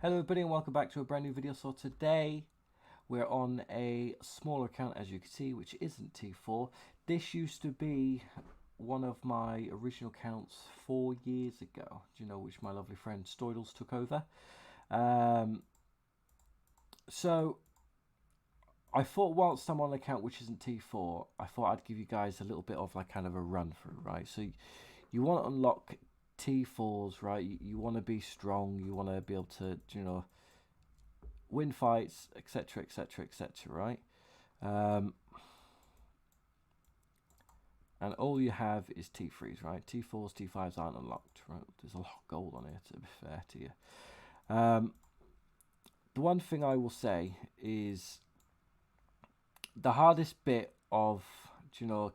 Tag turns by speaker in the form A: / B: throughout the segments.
A: Hello everybody and welcome back to a brand new video. So today we're on a smaller account, as you can see, which isn't T4. This used to be one of my original accounts 4 years ago, which my lovely friend T4's took over. So I thought whilst I'm on an account which isn't T4, I thought I'd give you guys a little bit of like kind of a run through, right? So you want to unlock T4's, right? You want to be strong, you want to be able to, win fights, etc, etc, etc, right? And all you have is T3's, right? T4's, T5's aren't unlocked, right? There's a lot of gold on here, to be fair to you. The one thing I will say is the hardest bit of,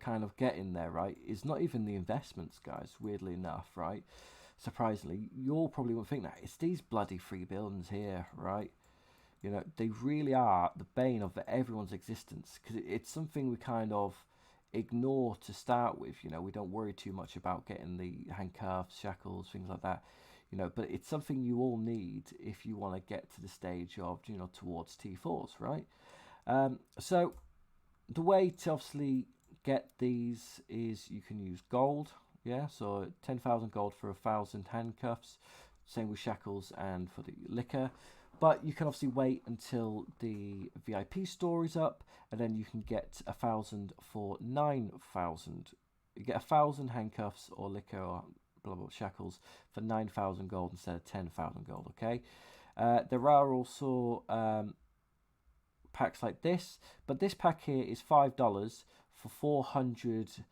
A: kind of getting there, right, is not even the investments, guys, weirdly enough, right? Surprisingly, you all probably won't think that. It's these bloody free buildings here, right? They really are the bane of everyone's existence, because it's something we kind of ignore to start with. We don't worry too much about getting the handcuffs, shackles, things like that, but it's something you all need if you want to get to the stage of, towards T4's, right? So the way to obviously get these is you can use gold, yeah, so 10,000 gold for 1,000 handcuffs, same with shackles and for the liquor. But you can obviously wait until the VIP store is up, and then you can get 1,000 for 9,000. You get 1,000 handcuffs or liquor or blah blah shackles for 9,000 gold instead of 10,000 gold. Okay, there are also packs like this, but this pack here is $5 for 400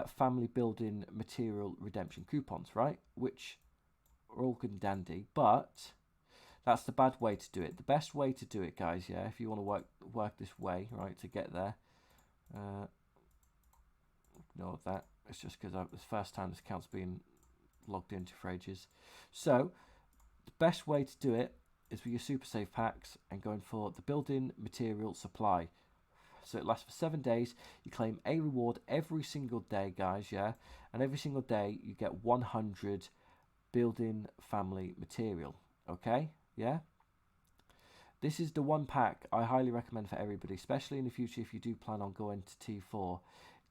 A: family building material redemption coupons, right? Which are all good and dandy, but that's the bad way to do it. The best way to do it, guys, yeah, if you want to work this way, right, to get there, ignore that. It's just because it's the first time this account's been logged into for ages. So the best way to do it is with your super save packs and going for the building material supply. So it lasts for 7 days. You claim a reward every single day, guys, yeah, and every single day you get 100 building family material. Okay, yeah, this is the one pack I highly recommend for everybody, especially in the future if you do plan on going to T4.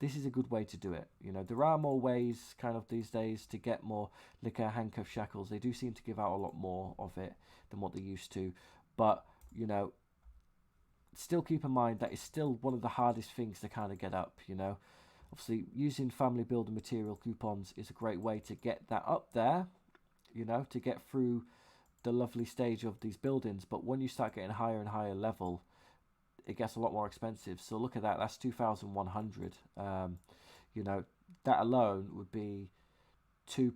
A: This is a good way to do it. There are more ways kind of these days to get more liquor, handcuff, shackles. They do seem to give out a lot more of it than what they used to, but still keep in mind that it's still one of the hardest things to kind of get up. Obviously using family building material coupons is a great way to get that up there, to get through the lovely stage of these buildings. But when you start getting higher and higher level, it gets a lot more expensive. So look at that, that's 2,100. That alone would be so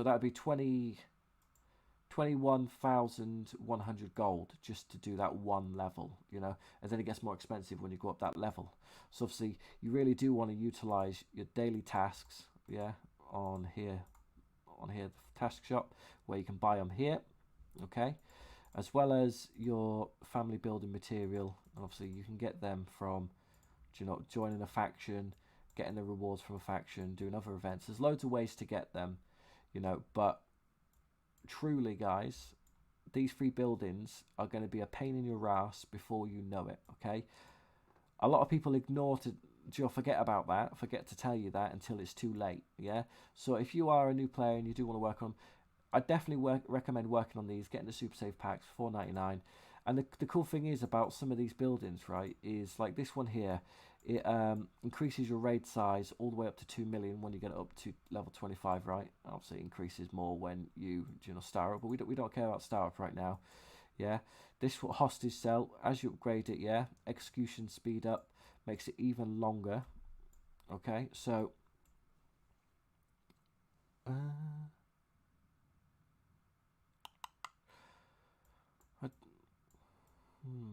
A: that would be 21,100 gold just to do that one level, and then it gets more expensive when you go up that level. So obviously you really do want to utilize your daily tasks, yeah, on here, the task shop, where you can buy them here, okay, as well as your family building material. And obviously you can get them from joining a faction, getting the rewards from a faction, doing other events. There's loads of ways to get them, but truly, guys, these free buildings are going to be a pain in your ass before you know it. Okay, a lot of people forget about that, forget to tell you that until it's too late. Yeah, so if you are a new player and you do want to work on, I definitely recommend working on these, getting the super save packs, $4.99. And the cool thing is about some of these buildings, right, is like this one here. It increases your raid size all the way up to 2 million when you get up to level 25, right? Obviously it increases more when you star up, but we don't care about star up right now. Yeah, this hostage cell, as you upgrade it, yeah, execution speed up makes it even longer. Okay, so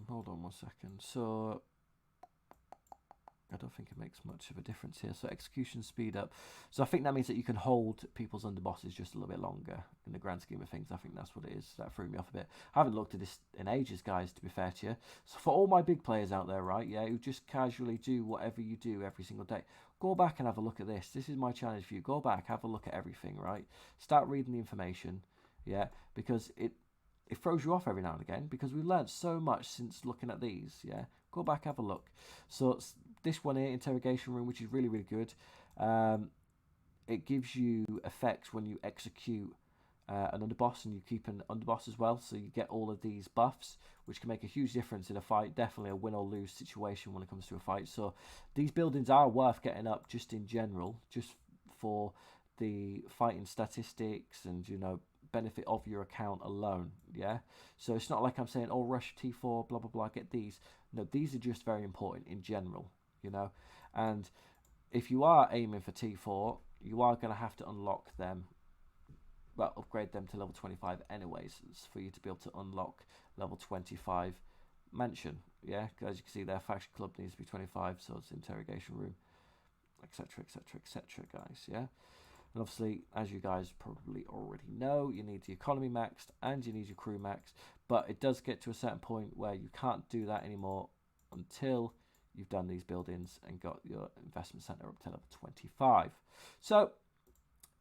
A: hold on 1 second. So I don't think it makes much of a difference here. So execution speed up. So I think that means that you can hold people's underbosses just a little bit longer in the grand scheme of things. I think that's what it is. That threw me off a bit. I haven't looked at this in ages, guys, to be fair to you. So for all my big players out there, right, yeah, who just casually do whatever you do every single day, go back and have a look at this. This is my challenge for you. Go back, have a look at everything, right? Start reading the information, yeah, because it throws you off every now and again, because we've learned so much since looking at these. Yeah, go back, have a look. So this one here, interrogation room, which is really, really good. It gives you effects when you execute an underboss, and you keep an underboss as well, so you get all of these buffs, which can make a huge difference in a fight. Definitely a win or lose situation when it comes to a fight. So these buildings are worth getting up just in general, just for the fighting statistics and, you know, benefit of your account alone. Yeah, so it's not like I'm saying, oh, rush T4 blah blah blah, get these. No, these are just very important in general, you know. And if you are aiming for T4, you are going to have to unlock them, well, upgrade them to level 25 anyways, for you to be able to unlock level 25 mansion. Yeah, as you can see there, faction club needs to be 25, so it's interrogation room, etc, etc, etc, guys. Yeah, and obviously, as you guys probably already know, you need the economy maxed and you need your crew maxed, but it does get to a certain point where you can't do that anymore until you've done these buildings and got your investment center up to level 25. So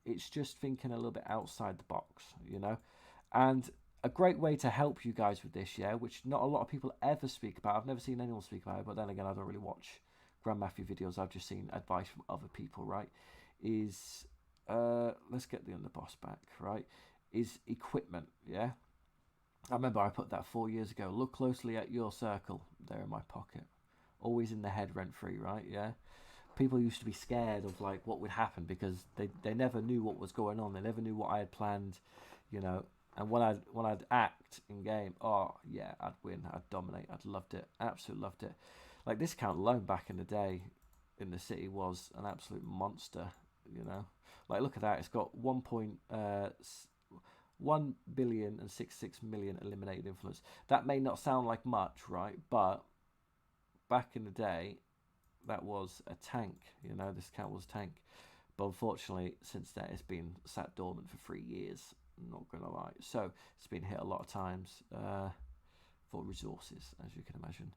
A: it's just thinking a little bit outside the box, you know. And a great way to help you guys with this, yeah, which not a lot of people ever speak about. I've never seen anyone speak about it, but then again, I don't really watch Grand Mafia videos. I've just seen advice from other people, right? Is let's get the underboss back, right? Is equipment, yeah. I remember I put that 4 years ago. Look closely at your circle there in my pocket. Always in the head, rent free, right? Yeah. People used to be scared of like what would happen, because they never knew what was going on. They never knew what I had planned, you know. And when I'd act in game, oh yeah, I'd win, I'd dominate, I'd loved it, absolutely loved it. Like this count alone back in the day in the city was an absolute monster, you know. Like look at that, it's got 1,066,000,000 eliminated influence. That may not sound like much, right? But back in the day, that was a tank, you know. This count was a tank, but unfortunately since then it's been sat dormant for 3 years, I'm not gonna lie. So it's been hit a lot of times for resources, as you can imagine.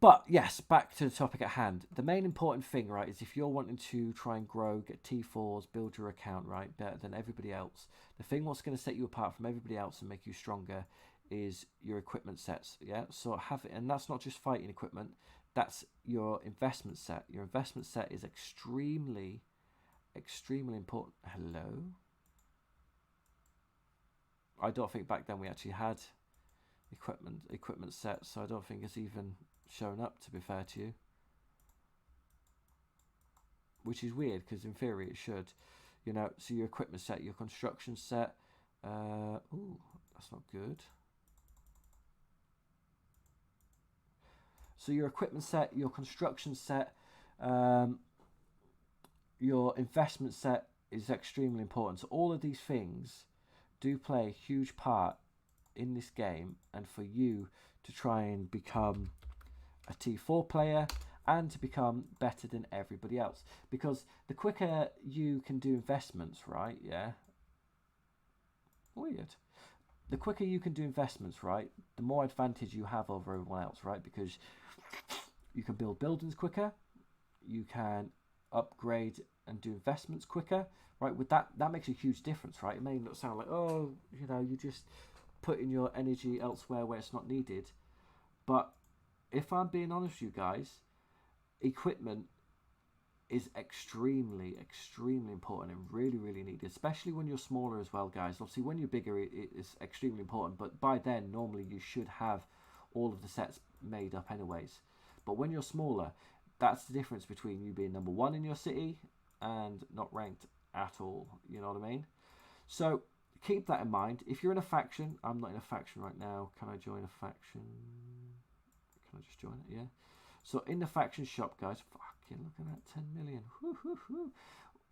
A: But yes, back to the topic at hand. The main important thing, right, is if you're wanting to try and grow, get T4s, build your account, right, better than everybody else, the thing what's going to set you apart from everybody else and make you stronger is your equipment sets. Yeah, so have it, and that's not just fighting equipment, that's your investment set. Your investment set is extremely important. Hello? I don't think back then we actually had equipment set, so I don't think it's even shown up, to be fair to you, which is weird because in theory it should, you know. So your equipment set, your construction set, ooh, that's not good. So your equipment set, your construction set, your investment set is extremely important. So all of these things do play a huge part in this game, and for you to try and become a T4 player and to become better than everybody else, because the quicker you can do investments, right, yeah, weird, the quicker you can do investments, right, the more advantage you have over everyone else, right, because you can build buildings quicker, you can upgrade and do investments quicker, right. With that makes a huge difference, right. It may not sound like, oh, you know, you just putting your energy elsewhere where it's not needed, but if I'm being honest with you guys, equipment is extremely important and really needed, especially when you're smaller as well, guys. Obviously when you're bigger it is extremely important, but by then normally you should have all of the sets made up anyways. But when you're smaller, that's the difference between you being number one in your city and not ranked at all, you know what I mean? So keep that in mind. If you're in a faction, I'm not in a faction right now. Can I join a faction? Can I just join it? Yeah. So in the faction shop, guys, fucking look at that, 10 million. Woo, woo, woo.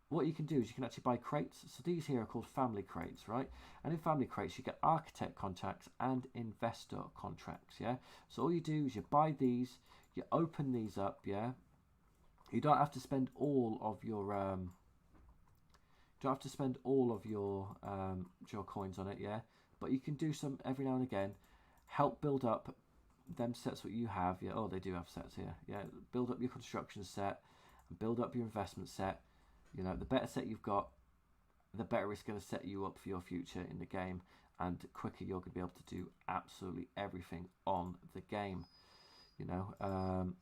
A: What you can do is you can actually buy crates. So these here are called family crates, right? And in family crates, you get architect contracts and investor contracts, yeah? So all you do is you buy these, you open these up, yeah? You don't have to spend all of your your coins on it, yeah, but you can do some every now and again, help build up them sets what you have. Yeah, oh, they do have sets here. Yeah, build up your construction set and build up your investment set. You know, the better set you've got, the better it's going to set you up for your future in the game. and the quicker you're going to be able to do absolutely everything on the game. You know,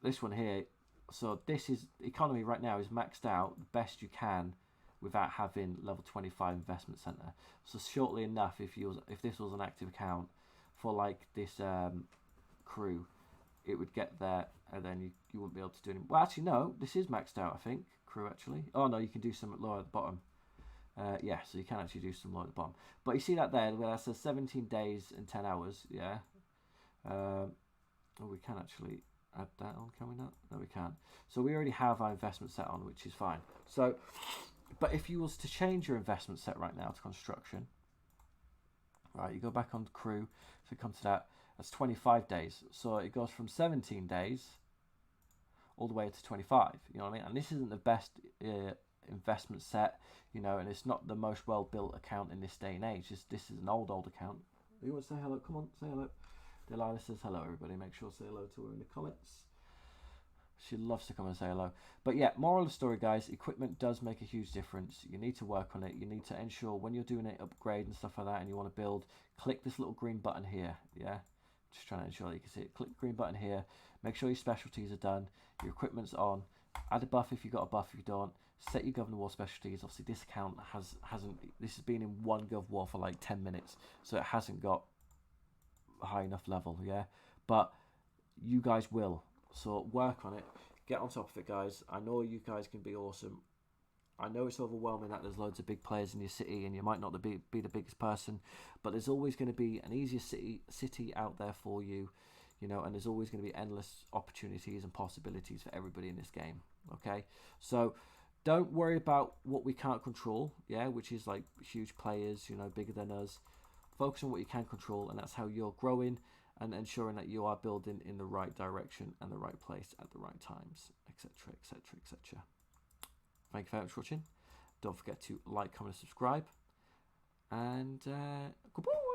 A: this one here. So this is economy right now is maxed out the best you can without having level 25 investment center. So shortly enough, if this was an active account for like this crew, it would get there, and then you wouldn't be able to do anything. Well, actually, no, this is maxed out, I think. Crew, actually. Oh, no, you can do some lower at the bottom. Yeah, so you can actually do some lower at the bottom. But you see that there, where that says 17 days and 10 hours, yeah? Oh, we can actually add that on, can we not? No, we can't. So we already have our investment set on, which is fine. So, but if you was to change your investment set right now to construction, right, you go back on crew, so come to that, that's 25 days. So it goes from 17 days all the way to 25, you know what I mean? And this isn't the best investment set, you know, and it's not the most well-built account in this day and age. This is an old account. You want to say hello? Come on, say hello. Delilah says hello, everybody. Make sure to say hello to her in the comments. She loves to come and say hello. But yeah, moral of the story, guys, equipment does make a huge difference. You need to work on it. You need to ensure when you're doing it, upgrade and stuff like that, and you want to build, click this little green button here, yeah? Just trying to ensure that you can see it. Click the green button here. Make sure your specialties are done. Your equipment's on. Add a buff if you got a buff. If you don't, set your Governor War specialties. Obviously, this account hasn't. This has been in one Gov War for like 10 minutes, so it hasn't got a high enough level. Yeah, but you guys will. So work on it. Get on top of it, guys. I know you guys can be awesome. I know it's overwhelming that there's loads of big players in your city and you might not be the biggest person, but there's always going to be an easier city out there for you, you know, and there's always going to be endless opportunities and possibilities for everybody in this game, okay? So don't worry about what we can't control, yeah, which is like huge players, you know, bigger than us. Focus on what you can control, and that's how you're growing and ensuring that you are building in the right direction and the right place at the right times, etc., etc., etc. Thank you very much for watching. Don't forget to like, comment, and subscribe. And goodbye.